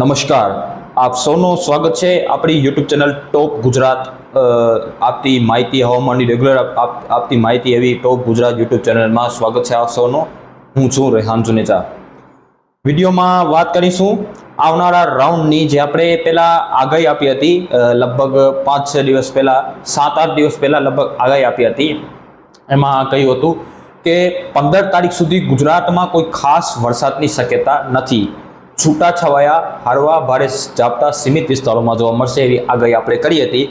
નમસ્કાર, આપ સૌનું સ્વાગત છે આપણી યુટ્યુબ ચેનલ ટોપ ગુજરાત આપતી માહિતી હવામાનની રેગ્યુલર આપતી માહિતી એવી ટોપ ગુજરાત યુટ્યુબ ચેનલમાં સ્વાગત છે આપ સૌનું. હું છું રેહાન જુનેજા. વિડીયોમાં વાત કરીશું આવનારા રાઉન્ડની જે આપણે પહેલાં આગાહી આપી હતી, લગભગ 5-6 દિવસ પહેલાં, 7-8 દિવસ પહેલાં લગભગ આગાહી આપી હતી. એમાં કહ્યું હતું કે 15 તારીખ સુધી ગુજરાતમાં કોઈ ખાસ વરસાદની શક્યતા નથી. છૂટાછવાયા હળવા ભારે ઝાપટા સીમિત વિસ્તારોમાં જોવા મળશે એવી આગાહી આપણે કરી હતી.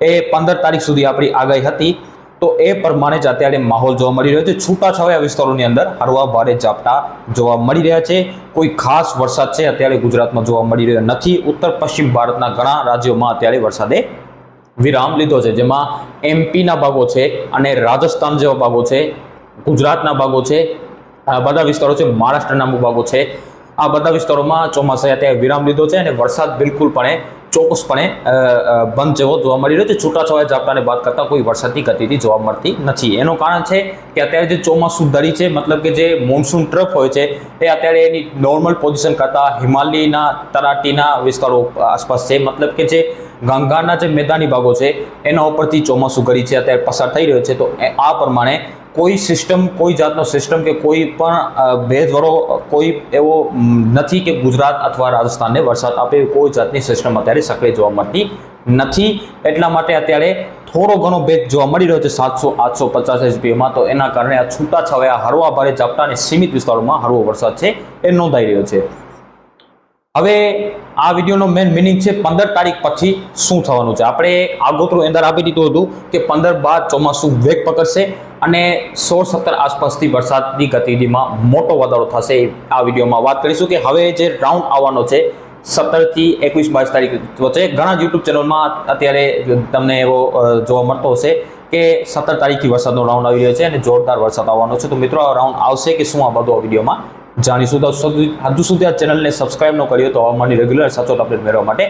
એ 15 તારીખ સુધી આપણી આગાહી હતી. તો એ પ્રમાણે જ અત્યારે માહોલ જોવા મળી રહ્યો છે. છૂટાછવાયા વિસ્તારોની અંદર હળવા ભારે ઝાપટા જોવા મળી રહ્યા છે. કોઈ ખાસ વરસાદ છે અત્યારે ગુજરાતમાં જોવા મળી રહ્યો નથી. ઉત્તર પશ્ચિમ ભારતના ઘણા રાજ્યોમાં અત્યારે વરસાદે વિરામ લીધો છે, જેમાં એમપીના ભાગો છે અને રાજસ્થાન જેવા ભાગો છે, ગુજરાતના ભાગો છે, આ બધા વિસ્તારો છે, મહારાષ્ટ્રના ભાગો છે. આ બધા વિસ્તારોમાં ચોમાસાએ અત્યારે વિરામ લીધો છે અને વરસાદ બિલકુલપણે ચોક્કસપણે બંધ જેવો જોવા મળી રહ્યો છે. છૂટાછવાયા ઝાપટાને બાદ કરતાં કોઈ વરસાદની ગતિથી જોવા મળતી નથી. એનું કારણ છે કે અત્યારે જે ચોમાસું ધરી છે, મતલબ કે જે મોન્સૂન ટ્રફ હોય છે, એ અત્યારે એની નોર્મલ પોઝિશન કરતાં હિમાલયના તરાટીના વિસ્તારો આસપાસ છે. મતલબ કે જે ગંગાના જે મેદાની ભાગો છે એના ઉપરથી ચોમાસું ગરી છે અત્યારે પસાર થઈ રહ્યો છે. તો આ પ્રમાણે કોઈ સિસ્ટમ, કોઈ જાતનો સિસ્ટમ કે કોઈ પણ ભેજવાળો કોઈ એવો નથી કે ગુજરાત અથવા રાજસ્થાનને વરસાદ આપે એવી કોઈ જાતની સિસ્ટમ અત્યારે સક્રિય જોવા મળતી નથી. એટલા માટે અત્યારે થોડો ઘણો ભેજ જોવા મળી રહ્યો છે 700-850 એસપીએમાં. તો એના કારણે આ છૂટાછવાયા હળવા ભારે ઝાપટા અને સીમિત વિસ્તારોમાં હળવો વરસાદ છે એ નોંધાઈ રહ્યો છે. હવે આ વિડીયોનો મેઇન મિનિંગ છે 15 તારીખ પછી શું થવાનું છે. આપણે આગોતરું એંધાર આપી દીધું હતું કે 15 બાદ ચોમાસું વેગ પકડશે અને 16-17 આસપાસથી વરસાદની ગતિવિધિમાં મોટો વધારો થશે. આ વિડીયોમાં વાત કરીશું કે હવે જે રાઉન્ડ આવવાનો છે 17 થી 21-22 તારીખ વચ્ચે, ઘણા યુટ્યુબ ચેનલમાં અત્યારે તમને એવો જોવા મળતો હશે કે 17 તારીખથી વરસાદનો રાઉન્ડ આવી રહ્યો છે અને જોરદાર વરસાદ આવવાનો છે. તો મિત્રો, આ રાઉન્ડ આવશે કે શું, આ બધું આ વિડીયોમાં જાણીશું. તો હજુ સુધી આ ચેનલને સબસ્ક્રાઇબ ન કર્યો તો હવામાનની રેગ્યુલર સચોટ અપડેટ મેળવવા માટે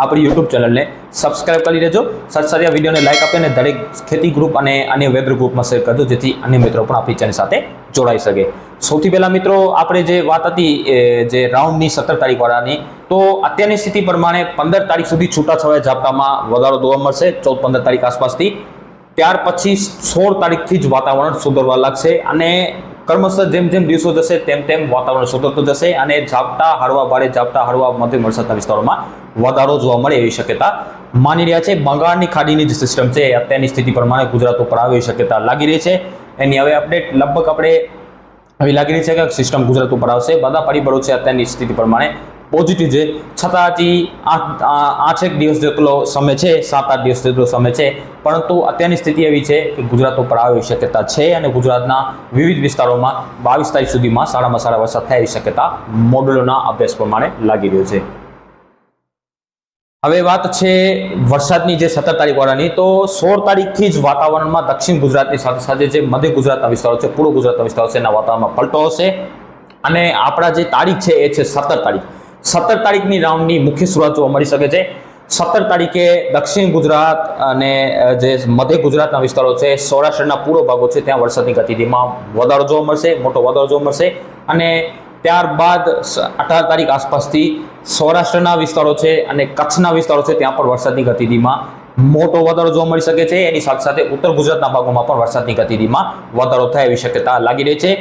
આપણી યુટ્યુબ ચેનલને સબસ્ક્રાઇબ કરી લેજો. સાથે સાથે આ વિડીયોને લાઇક આપીને દરેક ખેતી ગ્રુપ અને અન્ય વેધર ગ્રુપમાં શેર કરજો, જેથી અન્ય મિત્રો પણ આપણી ચેનલ સાથે જોડાઈ શકે. સૌથી પહેલાં મિત્રો, આપણે જે વાત હતી જે રાઉન્ડની 17 તારીખવાળાની, તો અત્યારની સ્થિતિ પ્રમાણે 15 તારીખ સુધી છૂટાછવાયા ઝાપટામાં વધારો જોવા મળશે 14-15 તારીખ આસપાસથી. ત્યાર પછી 16 તારીખથી જ વાતાવરણ સુધરવા લાગશે અને ક્રમશઃ જેમ જેમ દિવસો જશે તેમ તેમ વાતાવરણ સુધરતું જશે અને ઝાપટા, હળવા ભારે ઝાપટા, હળવા મધ્યમ વરસાદના વિસ્તારોમાં વધારો જોવા મળે એવી શક્યતા માની રહ્યા છે. બંગાળની ખાડીની જે સિસ્ટમ છે અત્યારની સ્થિતિ પ્રમાણે ગુજરાત ઉપર આવે એવી શક્યતા લાગી રહી છે. એની હવે અપડેટ લગભગ આપણે એવી લાગી રહી છે કે સિસ્ટમ ગુજરાત ઉપર આવશે. બધા પરિબળો છે અત્યારની સ્થિતિ પ્રમાણે પોઝિટિવ છે, છતાં હજી 8-1 દિવસ જેટલો સમય છે, 7-8 દિવસ જેટલો સમય છે. પરંતુ અત્યારની સ્થિતિ એવી છે કે ગુજરાત ઉપર આવે એવી શક્યતા છે અને ગુજરાતના વિવિધ વિસ્તારોમાં 22 તારીખ સુધીમાં સારામાં સારા વરસાદ થાય એવી શક્યતા મોડેલોના અભ્યાસ પ્રમાણે લાગી રહ્યો છે. હવે વાત છે વરસાદની જે 17 તારીખવાળાની, તો 16 તારીખથી જ વાતાવરણમાં દક્ષિણ ગુજરાતની સાથે સાથે જે મધ્ય ગુજરાતના વિસ્તારો છે, પૂર્વ ગુજરાતના વિસ્તારો છે, એના વાતાવરણમાં પલટો હશે. અને આપણા જે તારીખ છે એ છે 17 તારીખ. 17 તારીખની રાઉન્ડની મુખ્ય શરૂઆત જોવા મળી શકે છે. 17 તારીખે દક્ષિણ ગુજરાત અને જે મધ્ય ગુજરાતના વિસ્તારો છે, સૌરાષ્ટ્રના પૂર્વ ભાગો છે, ત્યાં વરસાદની ગતિવિધિમાં વધારો જોવા મળશે, મોટો વધારો જોવા મળશે. અને ત્યારબાદ 18 તારીખ આસપાસથી સૌરાષ્ટ્રના વિસ્તારો છે અને કચ્છના વિસ્તારો છે, ત્યાં પણ વરસાદની ગતિવિધિમાં મોટો વધારો જોવા મળી શકે છે. એની સાથે સાથે ઉત્તર ગુજરાતના ભાગોમાં પણ વરસાદની ગતિવિધિમાં વધારો થાય એવી શક્યતા લાગી રહી છે.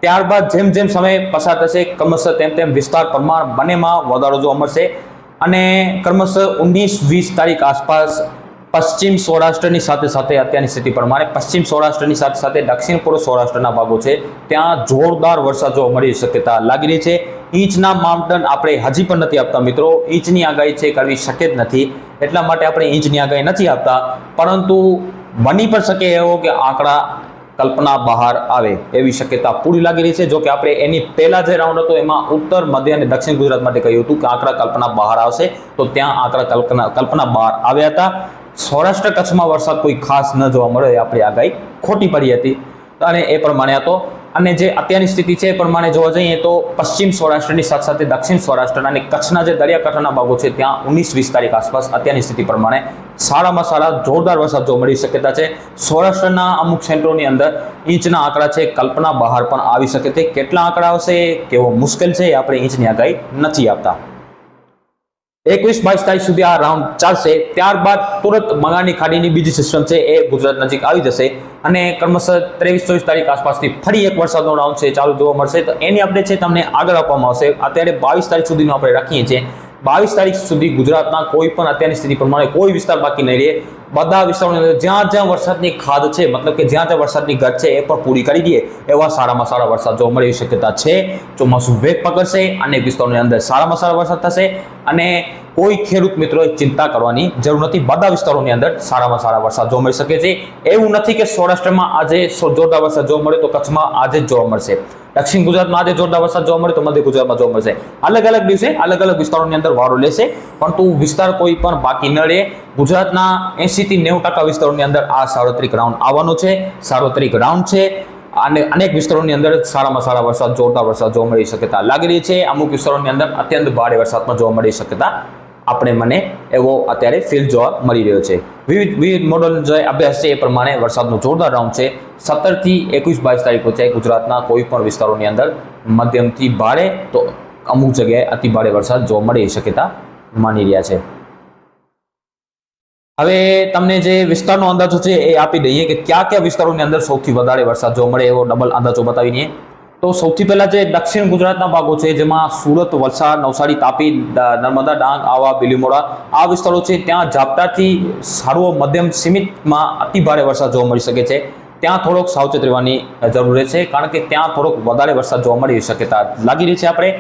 ત્યારબાદ જેમ જેમ સમય પસાર થશે ક્રમશઃ તેમ તેમ વિસ્તાર પ્રમાણ બંનેમાં વધારો જોવા મળશે અને ક્રમશઃ 19-20 તારીખ આસપાસ પશ્ચિમ સૌરાષ્ટ્રની સાથે સાથે અત્યારની સ્થિતિ પ્રમાણે પશ્ચિમ સૌરાષ્ટ્રની સાથે સાથે દક્ષિણ પૂર્વ સૌરાષ્ટ્રના ભાગો છે, ત્યાં જોરદાર વરસાદ જોવા મળી શક્યતા લાગી રહી છે. ઇંચના માપદંડ આપણે હજી પણ નથી આપતા મિત્રો. ઇંચની આગાહી છે કરવી શક્ય જ નથી, એટલા માટે આપણે ઇંચની આગાહી નથી આપતા. પરંતુ બની પણ શકે એવો કે આંકડા કલ્પના બહાર આવે એવી શક્યતા પૂરી લાગી રહી છે. જો કે આપણે એની પહેલા જે રાઉન્ડ હતો એમાં ઉત્તર, મધ્ય અને દક્ષિણ ગુજરાત માટે કહ્યું હતું કે આંકડા કલ્પના બહાર આવશે, તો ત્યાં આંકડા કલ્પના બહાર આવ્યા હતા. સૌરાષ્ટ્ર કચ્છમાં વરસાદ કોઈ ખાસ ન જોવા મળે એ આપણી આગાહી ખોટી પડી હતી અને એ પ્રમાણે હતો. અને જે અત્યારની સ્થિતિ છે એ પ્રમાણે જોવા જઈએ તો પશ્ચિમ સૌરાષ્ટ્રની સાથે સાથે દક્ષિણ સૌરાષ્ટ્રના અને કચ્છના જે દરિયાકાંઠાના ભાગો છે ત્યાં 19-20 તારીખ આસપાસ અત્યારની સ્થિતિ પ્રમાણે સારામાં સારા જોરદાર વરસાદ જોવા મળી શક્યતા છે. સૌરાષ્ટ્રના અમુક સેન્ટરોની અંદર ઇંચના આંકડા છે કલ્પના બહાર પણ આવી શકે છે. કેટલા આંકડા આવશે, કેવો મુશ્કેલ છે, આપણે ઇંચની આગાહી નથી આપતા. 21-22 તારીખ સુધી આ રાઉન્ડ ચાલશે. ત્યારબાદ તુરંત બંગાળની ખાડીની બીજી સિસ્ટમ છે એ ગુજરાત નજીક આવી જશે અને ક્રમશઃ 23-24 તારીખ આસપાસથી ફરી એક વરસાદનો રાઉન્ડ છે ચાલુ જોવા મળશે. તો એની અપડેટ છે તમને આગળ આપવામાં આવશે. અત્યારે 22 તારીખ સુધીનો આપણે રાખીએ છીએ. 22 તારીખ સુધી ગુજરાતના કોઈ પણ અત્યારની સ્થિતિ પ્રમાણે કોઈ વિસ્તાર બાકી નહીં રહે. બધા વિસ્તારોની અંદર જ્યાં જ્યાં વરસાદની ખાધ છે, મતલબ કે જ્યાં જ્યાં વરસાદની ઘટ છે એ પણ પૂરી કરી દઈએ એવા સારામાં સારા વરસાદ જોવા મળે એવી શક્યતા છે. ચોમાસું વેગ પકડશે, અનેક વિસ્તારોની અંદર સારામાં સારા વરસાદ થશે અને કોઈ ખેડૂત મિત્રોએ ચિંતા કરવાની જરૂર નથી. બધા વિસ્તારોની અંદર સારામાં સારા વરસાદ જોવા મળી શકે છે. એવું નથી કે સૌરાષ્ટ્રમાં આજે જોરદાર વરસાદ જોવા મળે તો કચ્છમાં આજે જ જોવા મળશે. દક્ષિણ ગુજરાતમાં આજે જોરદાર વરસાદ જોવા મળે તો મધ્ય ગુજરાતમાં જોવા મળશે. અલગ અલગ દિવસે અલગ અલગ વિસ્તારોની અંદર વારો લેશે, પરંતુ વિસ્તાર કોઈ પણ બાકી ન રહે. ગુજરાતના 80 થી 90% વિસ્તારોની અંદર આ સાર્વત્રિક રાઉન્ડ આવવાનો છે. સાર્વત્રિક રાઉન્ડ છે અને અનેક વિસ્તારોની અંદર સારામાં સારા વરસાદ, જોરદાર વરસાદ જોવા મળી શક્યતા લાગી રહી છે. અમુક વિસ્તારોની અંદર અત્યંત ભારે વરસાદ પણ જોવા મળી શક્યતા મને એવો અત્યારે ફીલ જોવા મળી રહ્યો છે. વિવિધ મોડલ જે અભ્યાસ છે એ પ્રમાણે વરસાદનો જોરદાર રાઉન્ડ છે 17 થી 21-22 તારીખ વચ્ચે ગુજરાતના કોઈ પણ વિસ્તારોની અંદર મધ્યમથી ભારે તો અમુક જગ્યાએ અતિ ભારે વરસાદ જોવા મળે એ શક્યતા માની રહ્યા છે. હવે તમને જે વિસ્તારનો અંદાજો છે એ આપી દઈએ કે કયા કયા વિસ્તારોની અંદર સૌથી વધારે વરસાદ જોવા મળે એવો ડબલ અંદાજો બતાવી દઈએ. તો સૌથી પહેલા જે દક્ષિણ ગુજરાતના ભાગો છે જેમાં સુરત, વલસાડ, નવસારી, તાપી, નર્મદા, ડાંગ, આવા, બિલીમોરા આ વિસ્તારો છે ત્યાં ઝાપટાથી સારો મધ્યમ સીમિતમાં અતિ ભારે વરસાદ જોવા મળી શકે છે. ત્યાં થોડોક સાવચેત રહેવાની જરૂર છે કારણ કે ત્યાં થોડોક વધારે વરસાદ જોવા મળી શક્યતા લાગી રહી છે. આપણે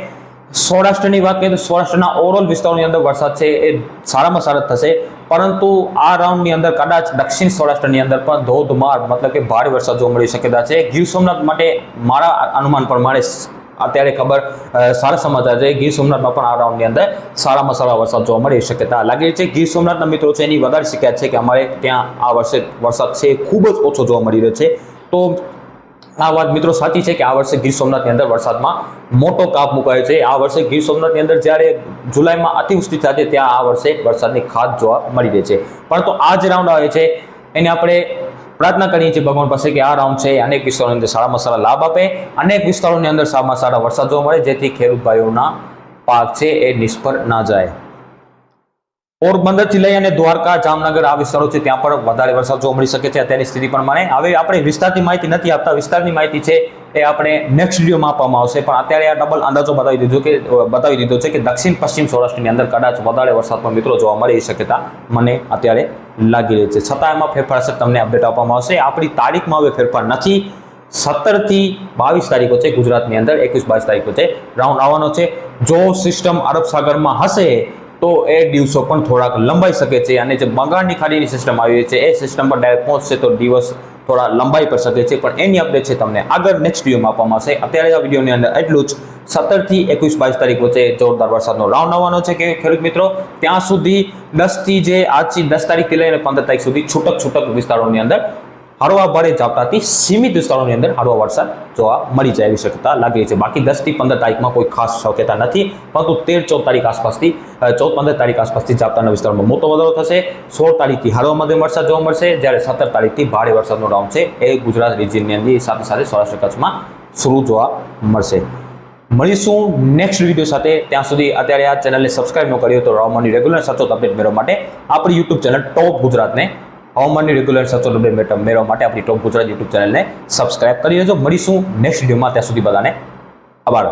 સૌરાષ્ટ્રની વાત કરીએ તો સૌરાષ્ટ્રના ઓવરઓલ વિસ્તારોની અંદર વરસાદ છે એ સારામાં સારા થશે, પરંતુ આ રાઉન્ડની અંદર કદાચ દક્ષિણ સૌરાષ્ટ્રની અંદર પણ ધોધમાર મતલબ કે ભારે વરસાદ જોવા મળી શક્યતા છે. ગીર સોમનાથ માટે મારા અનુમાન પ્રમાણે અત્યારે ખબર સારા સમાચાર છે. ગીર સોમનાથમાં પણ આ રાઉન્ડની અંદર સારામાં સારા વરસાદ જોવા મળે શક્યતા લાગી રહી છે. ગીર સોમનાથના મિત્રો છે એની વધારે શિકાયત છે કે અમારે ત્યાં આ વર્ષે વરસાદ છે ખૂબ જ ઓછો જોવા મળી રહ્યો છે. તો આ વાત મિત્રો સાચી છે કે આ વર્ષે ગીર સોમનાથની અંદર વરસાદમાં મોટો કાપ મુકાયો છે. આ વર્ષે ગીર સોમનાથની અંદર જ્યારે જુલાઈમાં અતિવૃષ્ટિ થાય ત્યાં આ વર્ષે વરસાદની ખાધ જોવા મળી રહી છે. પરંતુ આ જે રાઉન્ડ આવે છે એને આપણે પ્રાર્થના કરીએ છીએ ભગવાન પાસે કે આ રાઉન્ડ છે અનેક વિસ્તારોની અંદર સારામાં સારા લાભ આપે, અનેક વિસ્તારોની અંદર સારામાં સારા વરસાદ જોવા મળે જેથી ખેડૂત ભાઈઓના પાક છે એ નિષ્ફળ ના જાય. પોરબંદરથી લઈ અને દ્વારકા, જામનગર આ વિસ્તારો છે ત્યાં પણ વધારે વરસાદ જોવા મળી શકે છે અત્યારની સ્થિતિ પ્રમાણે. હવે આપણે વિસ્તારની માહિતી નથી આપતા, વિસ્તારની માહિતી છે એ આપણે નેક્સ્ટ વિડીયોમાં આપવામાં આવશે, પણ અત્યારે આ ડબલ અંદાજો બતાવી દીધો છે કે દક્ષિણ પશ્ચિમ સૌરાષ્ટ્રની અંદર કદાચ વધારે વરસાદ પણ મિત્રો જોવા મળે એ શક્યતા મને અત્યારે લાગી રહી છે. છતાં એમાં ફેરફાર છે તમને અપડેટ આપવામાં આવશે. આપણી તારીખમાં હવે ફેરફાર નથી. 17 થી 22 તારીખ વચ્ચે ગુજરાતની અંદર 21-22 તારીખ વચ્ચે રાઉન્ડ આવવાનો છે. જો સિસ્ટમ અરબ સાગરમાં હશે તો એ દિવસો પણ થોડાક લંબાઈ શકે છે અને જે બંગાળની ખાડીની સિસ્ટમ આવી છે એ સિસ્ટમ પર ડાયરેક્ટ પહોંચશે તો દિવસ થોડા લંબાઈ પર શકે છે, પણ એની અપડેટ છે તમને આગળ નેક્સ્ટ વિડીયોમાં આપવામાં આવશે. અત્યારે આ વિડીયોની અંદર એટલું જ. 17 થી 21-22 તારીખ વચ્ચે જોરદાર વરસાદનો રાઉન્ડ આવવાનો છે કે ખેડૂત મિત્રો ત્યાં સુધી 10 થી જે આજથી 10 તારીખથી લઈને 15 તારીખ સુધી છૂટક વિસ્તારોની અંદર હળવા ભારે ઝાપટાથી સીમિત વિસ્તારોની અંદર હળવા વરસાદ જોવા મળી જાય એવી શક્યતા લાગી રહી છે. બાકી 10 થી 15 તારીખમાં કોઈ ખાસ શક્યતા નથી, પરંતુ 13-14 તારીખ આસપાસથી 14-15 તારીખ આસપાસથી ઝાપટાના વિસ્તારમાં મોટો વધારો થશે. 16 તારીખથી હળવા મધ્યમ વરસાદ જોવા મળશે, જ્યારે 17 તારીખથી ભારે વરસાદનો રાઉન્ડ છે એ ગુજરાત રિજિયનની અંદર સાથે સાથે સૌરાષ્ટ્ર કચ્છમાં શરૂ જોવા મળશે. મળીશું નેક્સ્ટ વિડીયો સાથે. ત્યાં સુધી અત્યારે આ ચેનલને સબસ્ક્રાઇબ ન કરી તો હવામાનની રેગ્યુલર સચોટ અપડેટ મેળવવા માટે આપણી યુટ્યુબ ચેનલ ટોપ ગુજરાતને હવામાનની રેગ્યુલર સચોટ અપડેટ મેળવવા માટે આપણી ટોપ ગુજરાત યુટ્યુબ ચેનલને સબસ્ક્રાઇબ કરી લેજો. મળીશું નેક્સ્ટ વિડીયોમાં. ત્યાં સુધી બધાને આભાર.